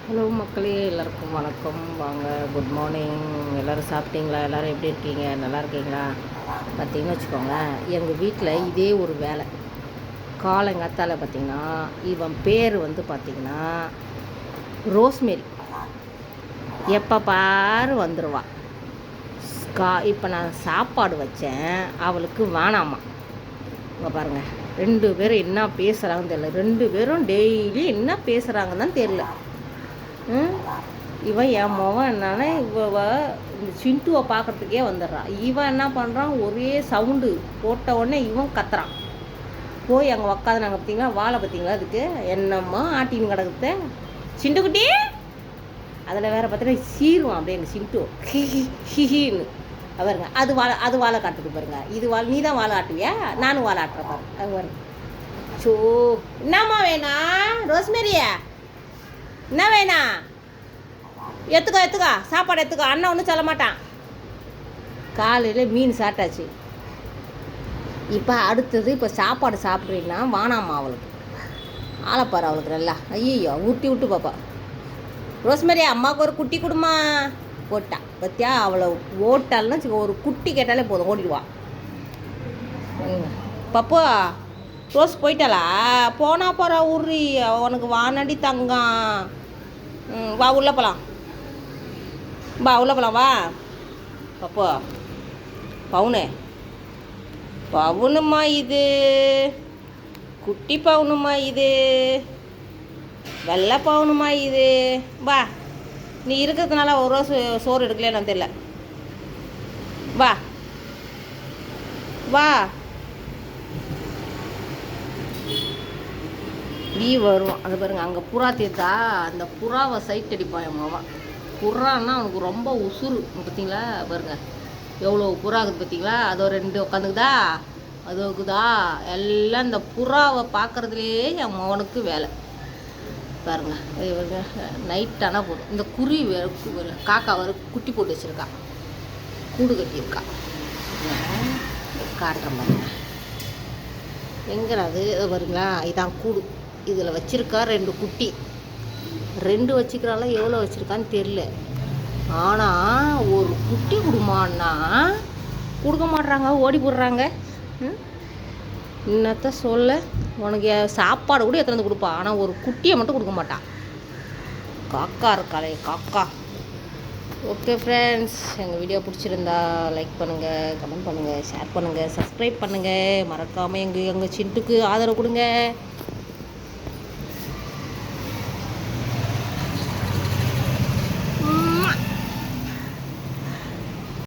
Hello மக்களே, எல்லாருக்கும் வணக்கம். வாங்க, குட் மார்னிங். எல்லோரும் சாப்பிட்டீங்களா? எல்லோரும் எப்படி இருக்கீங்க? நல்லா இருக்கீங்களா? பார்த்தீங்கன்னு வச்சுக்கோங்களேன், எங்கள் வீட்டில் இதே ஒரு வேலை. காலங்காத்தால் பார்த்திங்கன்னா, இவன் பேர் வந்து பார்த்திங்கன்னா ரோஸ்மேரி. எப்போ பாரு வந்துடுவான். இப்போ நான் சாப்பாடு வச்சேன், அவளுக்கு வேணாமா. இங்கே பாருங்கள், 2 பேரும் என்ன பேசுகிறாங்கன்னு தெரியல. 2 பேரும் டெய்லி என்ன பேசுகிறாங்கன்னு தான் தெரியல. இவன் என் மகன் என்னன்னா இந்த சிண்டுவை பார்க்குறதுக்கே வந்துடுறான். இவன் என்ன பண்ணுறான், ஒரே சவுண்டு போட்ட உடனே இவன் கத்துறான். போய் அங்கே உக்காந்து நாங்கள் பார்த்தீங்களா, வாழை பார்த்தீங்களா, அதுக்கு என்னம்மா ஆட்டின்னு கிடக்குது சிண்டுக்குட்டி. அதில் வேறு பார்த்தீங்கன்னா சீருவான் அப்படியே எங்கள் சிண்டு ஹிஹின்னு பாருங்க. அது வாழை காட்டுது பாருங்க. இது நீ தான் வாழை ஆட்டுவியா? நானும் வாழை ஆட்டுறேன் பாருங்க. அது பாருங்க. சோ என்னம்மா வேணா ரோஸ்மேரியா? என்ன வேணா? எடுத்துக்கோ சாப்பாடு எடுத்துக்கோ. அண்ணன் ஒன்றும் சொல்ல மாட்டான். காலையில் மீன் சாப்பிட்டாச்சு. இப்போ அடுத்தது இப்போ சாப்பாடு சாப்பிட்றீங்கன்னா வானாமா அவளுக்கு. ஆளைப்பாரு அவளுக்கு நல்லா. ஐயோ ஊட்டி விட்டு பாப்பா. ரோஸ்மேரியா, அம்மாவுக்கு ஒரு குட்டி கொடுமா போட்டா பத்தியா. அவளை ஓட்டாள்னா ஒரு குட்டி கேட்டாலே போதும், ஓடிடுவான். பப்போ ரோஸ் போயிட்டாளா? போனா போகிறா உர்ரி. உனக்கு வானடி தங்கம். வா உள்ளே போகலாம். உள்ளே போகலாம் வா. பப்போ பவுனுமா இது, குட்டி பவுனுமா இது, வெள்ளை பவுனுமா இது. வா, நீ இருக்கிறதுனால ஒரு ரோஸ் சோறு எடுக்கலையே நான் தெரியல. வா வா நீ வருவான். அது பாருங்க, அங்கே புறா தீர்த்தா அந்த புறாவை சைட் அடிப்பான் என் மாவன். புறான்னா அவனுக்கு ரொம்ப உசுறு. பார்த்தீங்களா பாருங்க, எவ்வளோ புறா இருக்குது பார்த்தீங்களா. அதோ 2 உட்காந்துக்குதா, அது இருக்குதா. எல்லாம் இந்த புறாவை பார்க்குறதுலேயே என் மகனுக்கு வேலை பாருங்க. நைட் ஆனால் போதும். இந்த குருவி காக்கா குட்டி போட்டு வச்சுருக்கா, கூடு கட்டியிருக்கா. காட்டுறேன் பாருங்க. எங்கிறது வருங்களா, இதான் கூடு. இதில் வச்சுருக்கா 2 குட்டி. 2 வச்சுக்கிறால, எவ்வளோ வச்சுருக்கான்னு தெரில. ஆனால் ஒரு குட்டி கொடுமான்னா கொடுக்க மாட்றாங்க, ஓடி போடுறாங்க. இன்னத்த சொல்ல, உனக்கு சாப்பாடு கூட எத்தனை வந்து கொடுப்பா, ஆனால் ஒரு குட்டியை மட்டும் கொடுக்க மாட்டான். காக்கா இருக்காளே காக்கா. ஓகே ஃப்ரெண்ட்ஸ், எங்கள் வீடியோ பிடிச்சிருந்தா லைக் பண்ணுங்கள், கமெண்ட் பண்ணுங்கள், ஷேர் பண்ணுங்கள், சப்ஸ்கிரைப் பண்ணுங்கள். மறக்காமல் எங்கள் சிண்டுக்கு ஆதரவு கொடுங்க.